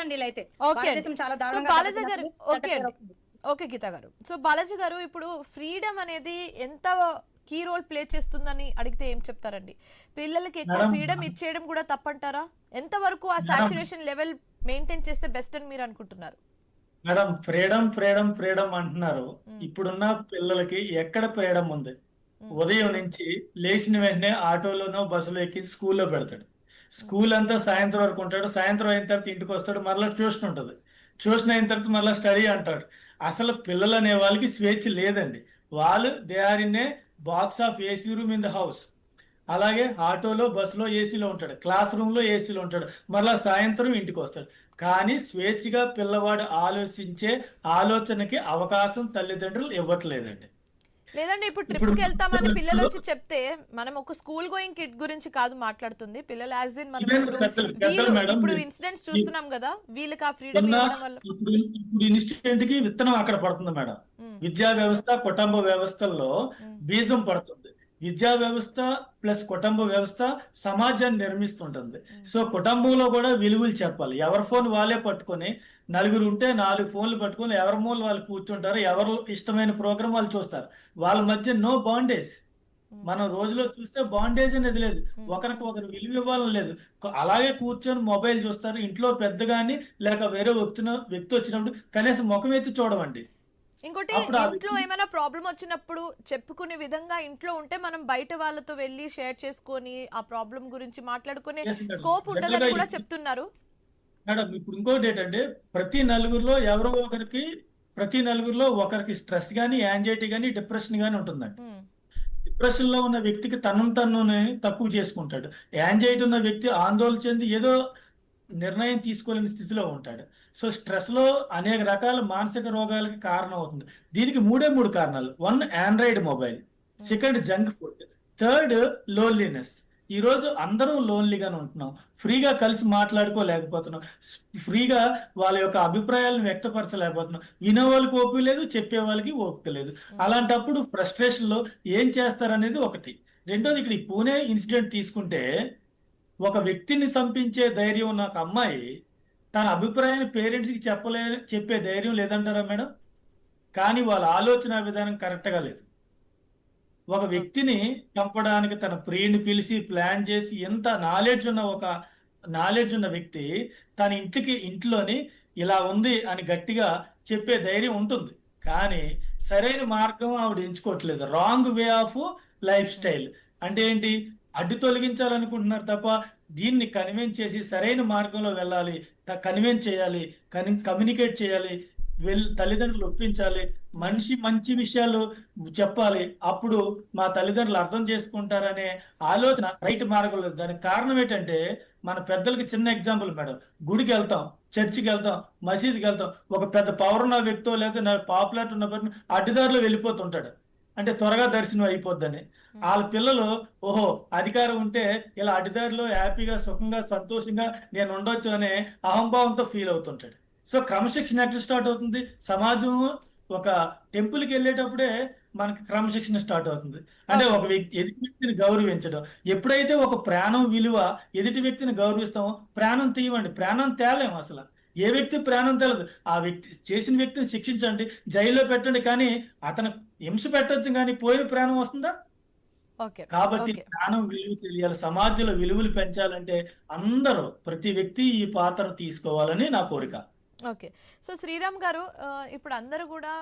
అండి ఇలా అయితే. ఓకే అండి. భారతదేశం చాలా సో దారుణంగా బాలాజీ గారు దెబ్బతిన్నప్పుడు ఓకే అండి. చట్టపరమైన ఓకే గీత గారు. సో బాలాజీ గారు ఇప్పుడు ఫ్రీడమ్ అనేది ఎంత కీ రోల్ ప్లే చేస్తుందని అడిగితే ఏం చెప్తారండి? పిల్లలకి ఎక్కువ మేడం ఫ్రీడమ్ ఇచ్చేయడం కూడా తప్పంటారా? ఎంత వరకు ఆ మేడం సాచురేషన్ లెవెల్ మెయింటైన్ చేస్తే బెస్ట్ అని మీరు అనుకుంటున్నారు? మేడం ఫ్రీడమ్ ఫ్రీడమ్ ఫ్రీడమ్ అంటున్నారు. ఉమ్, ఇప్పుడున్న పిల్లలకి ఎక్కడ ఫ్రీడమ్ ఉంది? ఉమ్, ఉదయం నుంచి లేచిన వెంటనే ఆటోలోనో బస్సులో ఎక్కి స్కూల్లో పెడతాడు. ఉమ్, స్కూల్ అంతా సాయంత్రం వరకు ఉంటాడు. సాయంత్రం అయిన తర్వాత ఇంటికి వస్తాడు. మరలా ట్యూషన్ ఉంటుంది. ట్యూషన్ అయిన తర్వాత మరలా స్టడీ అంటాడు. అసలు పిల్లలు అనే వాళ్ళకి స్వేచ్ఛ లేదండి. వాళ్ళు they are in a box of AC room in the house. అలాగే ఆటోలో బస్సులో ఏసీలో ఉంటాడు. క్లాస్ రూమ్లో ఏసీలో ఉంటాడు. మరలా సాయంత్రం ఇంటికి వస్తాడు. కానీ స్వేచ్ఛగా పిల్లవాడు ఆలోచించే ఆలోచనకి అవకాశం తల్లిదండ్రులు ఇవ్వట్లేదండి. లేదండి ఇప్పుడు ట్రిప్ ఇప్పుడు కి వెళ్తామని పిల్లలు దశలో వచ్చి చెప్తే మనం ఒక స్కూల్ గోయింగ్ కిడ్ గురించి కాదు మాట్లాడుతుంది. పిల్లలు యాజ్ ఇన్ మనం ఇదే ఇప్పుడు పెద్దలు వీళ్ళు పెద్దలు మేడం. ఇప్పుడు ఇన్సిడెంట్స్ చూస్తున్నాం కదా, వీళ్ళకి ఆ ఫ్రీడమ్ ఉన్న ఇవ్వడం వల్ల ఇప్పుడు ఇన్స్టిట్యూట్ కి విత్తనం అక్కడ పడుతుంది మేడం. ఉమ్, విద్యా వ్యవస్థ కుటుంబ వ్యవస్థల్లో ఉమ్, బీజం పడుతుంది. విద్యా వ్యవస్థ ప్లస్ కుటుంబ వ్యవస్థ సమాజాన్ని నిర్మిస్తుంటుంది. ఉమ్, సో కుటుంబంలో కూడా విలువలు చెప్పాలి. ఎవరి ఫోన్ వాళ్ళే పట్టుకొని, నలుగురు ఉంటే 4 ఫోన్లు పట్టుకొని ఎవరి మూల వాళ్ళు కూర్చుంటారు. ఎవరు ఇష్టమైన ప్రోగ్రామ్ వాళ్ళు చూస్తారు. వాళ్ళ మధ్య నో బాండేజ్. ఉమ్, మనం రోజులో చూస్తే బాండేజ్ అనేది లేదు. ఉమ్, ఒకరికి ఒకరు విలువ ఇవ్వాలని లేదు. అలాగే కూర్చొని మొబైల్ చూస్తారు. ఇంట్లో పెద్ద కానీ లేక వేరే వ్యక్తి వచ్చినప్పుడు కనీసం ముఖం ఎత్తి చూడమండి. ఇంకోటి అప్పుడు ఆ ఇంట్లో వ్యక్తి ఏమైనా ప్రాబ్లం వచ్చినప్పుడు చెప్పుకునే విధంగా ఇంట్లో ఉంటే మనం బయట వాళ్ళతో వెళ్ళి షేర్ చేసుకొని ఆ ప్రాబ్లం గురించి మాట్లాడుకునే Yes, madam. స్కోప్ జనరల్ ఉండదని గా కూడా చెప్తున్నారు. మేడం ఇప్పుడు ఇంకోటి ఏంటంటే ప్రతి నలుగురిలో ఒకరికి స్ట్రెస్ కానీ యాంగ్జైటీ కానీ డిప్రెషన్ కానీ ఉంటుందండి. ఉమ్, డిప్రెషన్ లో ఉన్న వ్యక్తికి తనని తక్కువ చేసుకుంటాడు. యాంగ్జైటీ ఉన్న వ్యక్తి ఆందోళన చెంది ఏదో నిర్ణయం తీసుకోలేని స్థితిలో ఉంటాడు. సో స్ట్రెస్ లో అనేక రకాల మానసిక రోగాలకి కారణం అవుతుంది. దీనికి మూడు కారణాలు. 1 android mobile, um, second junk food, third loneliness. ఈ రోజు అందరూ లోన్లీగానే ఉంటున్నాం. ఫ్రీగా కలిసి మాట్లాడుకోలేకపోతున్నాం. ఫ్రీగా వాళ్ళ యొక్క అభిప్రాయాలను వ్యక్తపరచలేకపోతున్నాం. వినే వాళ్ళకి ఓపిక లేదు, చెప్పే వాళ్ళకి ఓపిక లేదు. ఉమ్, అలాంటప్పుడు ఫ్రస్ట్రేషన్ లో ఏం చేస్తారనేది ఒకటి. రెండోది, ఇక్కడ ఈ పూణే ఇన్సిడెంట్ తీసుకుంటే ఒక వ్యక్తిని చంపించే ధైర్యం ఉన్న ఒక అమ్మాయి తన అభిప్రాయాన్ని పేరెంట్స్కి చెప్పే ధైర్యం లేదంటారా మేడం? కానీ వాళ్ళ ఆలోచన విధానం కరెక్ట్గా లేదు. ఒక వ్యక్తిని చంపడానికి తన ప్రియుని పిలిచి ప్లాన్ చేసి ఎంత నాలెడ్జ్ ఉన్న వ్యక్తి తన ఇంట్లోని ఇలా ఉంది అని గట్టిగా చెప్పే ధైర్యం ఉంటుంది. కానీ సరైన మార్గం ఆవిడ ఎంచుకోవట్లేదు. Wrong way of lifestyle. అంటే ఏంటి? అడ్డు తొలగించాలనుకుంటున్నారు తప్ప దీన్ని కన్విన్స్ చేసి సరైన మార్గంలో వెళ్ళాలి, కన్విన్స్ చేయాలి, కమ్యూనికేట్ చేయాలి, తల్లిదండ్రులు ఒప్పించాలి, మంచి విషయాలు చెప్పాలి. అప్పుడు మా తల్లిదండ్రులు అర్థం చేసుకుంటారనే ఆలోచన రైట్ మార్గంలో. దానికి కారణం ఏంటంటే మన పెద్దలకి చిన్న ఎగ్జాంపుల్ మేడం. గుడికి వెళ్తాం, చర్చికి వెళ్తాం, మసీదుకి వెళ్తాం. ఒక పెద్ద పవర్ ఉన్న వ్యక్తో లేదా పాపులారిటీ ఉన్న వ్యక్తి అడ్డుదారిలో వెళ్ళిపోతుంటాడు. అంటే త్వరగా దర్శనం అయిపోద్దని. వాళ్ళ పిల్లలు ఓహో అధికారం ఉంటే ఇలా అడ్డుదారిలో హ్యాపీగా సుఖంగా సంతోషంగా నేను ఉండొచ్చు అనే అహంభావంతో ఫీల్ అవుతుంటాడు. సో క్రమశిక్షణ ఎట్లా స్టార్ట్ అవుతుంది? సమాజం ఒక టెంపుల్కి వెళ్ళేటప్పుడే మనకి క్రమశిక్షణ స్టార్ట్ అవుతుంది. అంటే ఒక ఎదుటి వ్యక్తిని గౌరవించడం. ఎప్పుడైతే ఒక ప్రాణం విలువ ఎదుటి వ్యక్తిని గౌరవిస్తామో ప్రాణం తీయమండి. ప్రాణం తేలేము అసలు. ఏ వ్యక్తి ప్రాణం తెలదు. ఆ వ్యక్తి చేసిన వ్యక్తిని శిక్షించండి, జైల్లో పెట్టండి, కానీ అతను హింస పెట్టచ్చు, కానీ పోయిన ప్రాణం వస్తుందా? కాబట్టి ప్రాణం విలువ తెలియాలి. సమాజంలో విలువలు పెంచాలంటే ప్రతి వ్యక్తి ఈ పాత్ర తీసుకోవాలని నా కోరిక. ఓకే. సో శ్రీరామ్ గారు ఇప్పుడు అందరూ కూడా